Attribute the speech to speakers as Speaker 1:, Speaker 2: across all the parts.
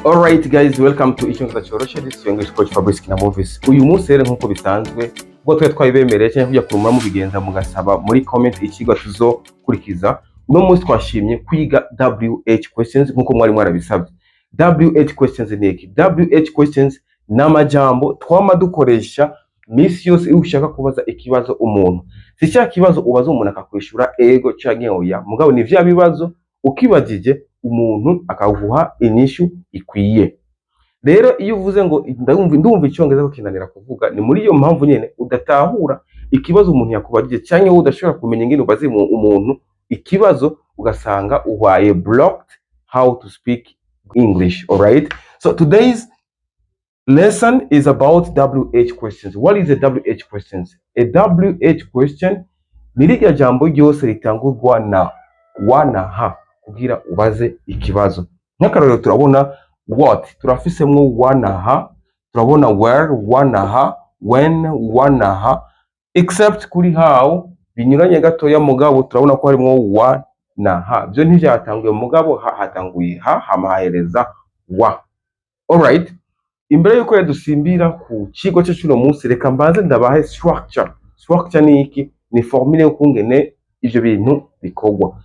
Speaker 1: Alright guys, welcome to Icyongereza Cyoroshye. This is your English coach Fabrice Kinamovis. Uyu munsi rero nkuko bisanzwe ubwo twe twayibemereye cyangwa kujya kurumura mubigenza mugasaba muri comment ikigwa tuzokurikiza. Uno munsi twashimye kwiga WH questions nkuko mwari mwarabisabye. WH questions ni iki? WH questions n'amajambo twama dukoresha misi yose iyo ushaka kubaza ikibazo umuntu. Si cya kibazo ubaza umuntu akakwishura ego cyangwa oya, mugabo ni vya bibazo ukibajije umuntu akaguha inyishu ikwiye. Rero iyo uvuze ngo ndumva icyongereza kukinanira kuvuga, ni muri iyo mpamvu nyene udatahura ikibazo umuntu yakubajije cyangwa wowe udashobora kumenya ingene ubaze umuntu ikibazo ugasanga ubaye blocked how to speak English. Alright, so today's lesson is about WH questions. What is a WH questions? A WH question ni rya jambo ryose ritangurwa na wa na ha kugira ubaze ikibazo. Nk'akarorero turabona what, turafisemwo wa na ha, turabona where wa na ha, when wa na ha, except kuri how binyuranye gatoya mugabo turabona ko harimo wa na ha. Byo ntivyatanguye mugabo hatanguye ha hamahereza wa. Alright, imbere yuko dusimbira ku kigo cyo cyuno munsi reka mbanze ndabahe structure. Structure ni iki? Ni formule yo kungene ivyo bintu bikogwa.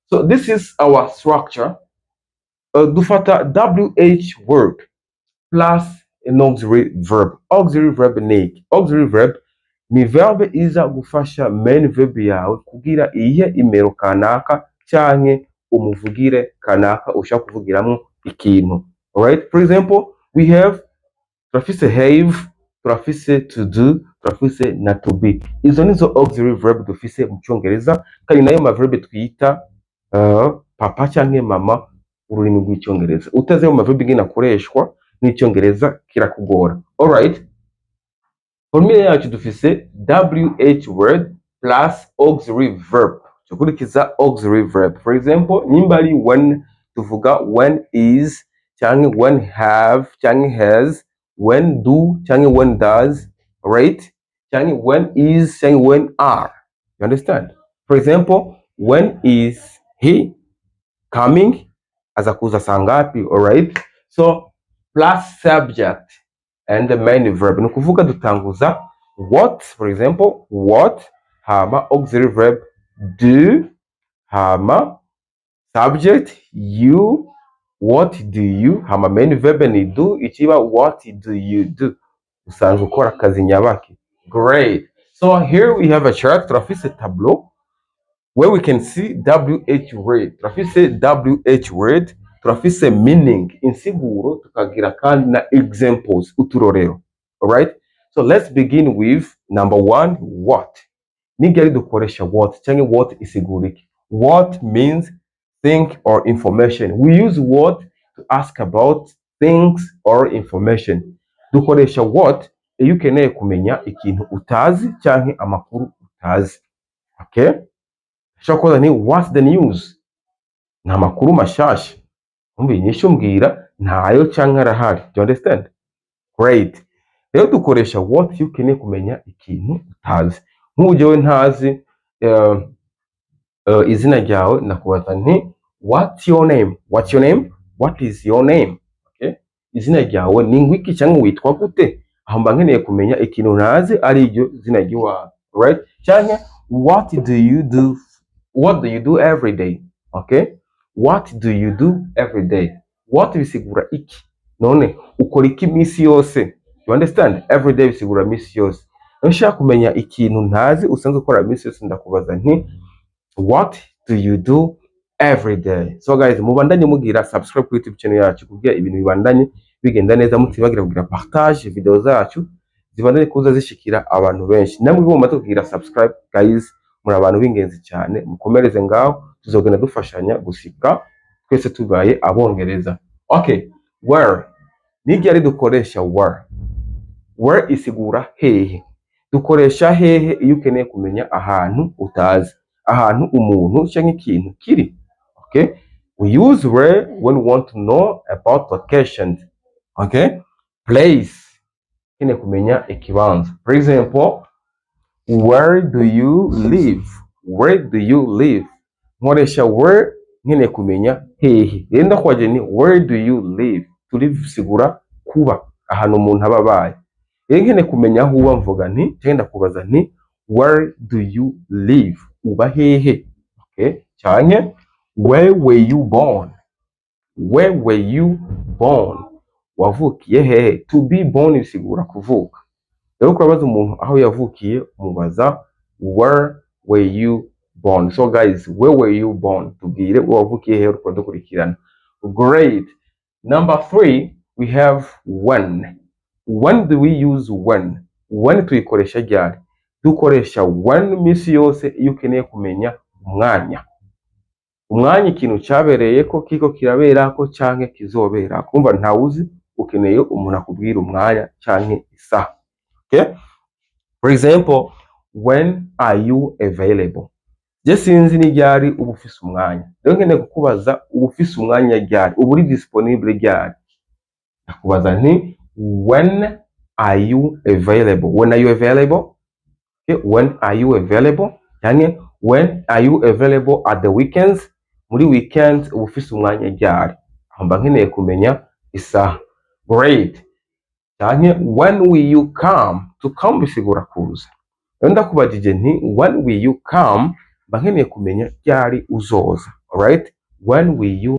Speaker 1: So this is our structure. Dufata WH word plus an auxiliary verb. Auxiliary verb ni iki? Auxiliary verb ni verb iza gufasha main verb yawe kugira iyihe imero kanaka canke umuvugire kanaka ushaka kuvugiramo ikintu. Alright, for example, we have turafise have, turafise to do, turafise na to be. Izo nizo auxiliary verb dufise mu Cyongereza, kandi nayo ma verb twita papa canke mama ururimi rw'icyongereza. Utaze mu ma verb ngina akoreshwa n'icyongereza kirakugora. Alright, formule yacu dufise WH word plus auxiliary verb. Tukurikiza auxiliary verb. For example, nimba ari when, tuvuga when is canke when have canke has, when do canke when does, right? Canke when is canke when are. You understand? For example, when is he coming? Aza kuza sangapi? Alright? So plus subject and the main verb. Nukuvuga dutanguza what, for example, what, hama auxiliary verb do, hama subject you, what do you, hama main verb ni do, ikiba what do you do. Usanzwe ukora akazi nyabaki. Great. So here we have a chart, turafise tableau where we can see WH word. Turafise WH word, turafise meaning, insiguro, tukagira kandi na examples, uturorero. Alright? So let's begin with number one, what. Nigari dukoresha what, change what isigura iki. What means thing or information. We use what to ask about things or information. Dukoresha what iyo ukeneye kumenya ikintu utazi canke amakuru utazi. Okay? Shakoza ni what's the news? Nta makuru mashasha. Umbi inyishu mbwira ntayo canke arahari. Do you understand? Great. Rero dukoresha what iyo ukeneye kumenya ikintu utazi. Nk'ujewe ntazi izina ryawe nakubaza nti what's your name? What's your name? What is your name? Okay? Izina ryawe ni ngwiki cyangwa witwa gute? Aho mba nkeneye kumenya ikintu ntazi ari iryo zina ryawe. Right? Cyangwa what do you do? What do you do every day? Okay? What do you do every day? What bisigura iki? None ukora iki misi yose? You understand? Every day bisigura misi yose. Nshaka kumenya ikintu ntazi usanzwe ukora misi yose ndakubaza nti what do you do every day? So guys, mubandanye mugira subscribe ku YouTube channel yacu kugira ibintu bibandanye bigenda neza, mutibagira kugira partage video zacu zibandanye kuza zishikira abantu benshi. Namwe mu mato kugira subscribe guys, muri abantu b'ingenzi cyane, mukomereze ngaho tuzogenda dufashanya gusika twese tubaye abongereza. Okay, where nigi ari dukoresha where. Where isigura hehe. Dukoresha hehe iyo ukeneye kumenya ahantu utazi, ahantu umuntu cyangwa ikintu kiri. Okay, we use where when we want to know about locations. Okay, place ukeneye kumenya ikibanza. For example, where do you live? Where do you live? Nkoresha where nkeneye kumenya hehe. Renda kwaje ni where do you live? to live bisigura kuba ahantu umuntu aba abaye. Rero nkene kumenya aho uba mvuga nti cyenda kubaza nti where do you live, uba hehe? Okay, cyane where were you born, where were you born, wavukiye hehe? To be born bisigura kuvuka. Rero kubaza umuntu aho yavukiye umubaza where were you born. So guys, where were you born? Tubwire wavukiye hehe uko dukurikirana. Great. Number 3 we have when. When do we use when? When tuyikoresha ryari? Dukoresha when misi yose iyo ukeneye kumenya umwanya. Umwanya ikintu cyabereye ko kiko kirabera ko canke kizobera. Kumva ntawuzi, ukeneye umuntu akubwira umwanya canke isaha. Okay? For example, when are you available? Je sinzi ni ryari uba ufise umwanya. Rero nkeneye kukubaza uba ufise umwanya ryari, uba uri disponible ryari. Nakubaza nti when are you available? When are you available? Okay, when are you available? Yani when are you available at the weekends? Muri weekends uba ufise umwanya ryari. Mba nkeneye kumenya isaha. Great. Yani when will you come? To come bisigura kuza. Rero ndakubajije nti when will you come? Mba nkeneye kumenya ryari uzoza. Alright? When will you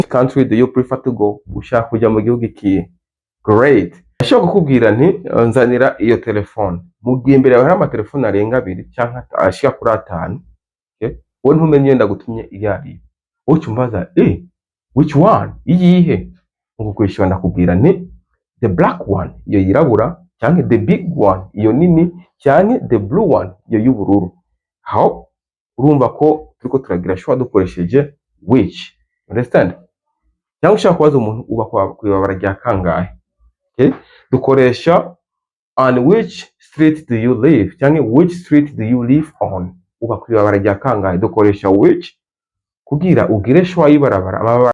Speaker 1: country do you prefer to go? Ushaka kujya mu gihugu kihe? Great. Ashobora kukubwira nti nzanira iyo telefone. Mu gihe imbere yawe hari amatelefone arenga 2 cyangwa ashika kuri 5. Okay? Wowe ntumenye ndagutumye iyo ari. Ucyumbaza which one? Iyihe? Ngo kwishura ndakubwira nti the black one, iyo yirabura canke the big one iyo nini canke the blue one iyo y'ubururu. Aho urumva ko turiko turagira choix dukoresheje which. Understand? Cyangwa ushaka kubaza umuntu uba kwibabara rya kangahe. Okay? Dukoresha on which street do you live cyangwa which street do you live on. Uba kwibabara rya kangahe dukoresha which kugira ugire choix y'ibarabara.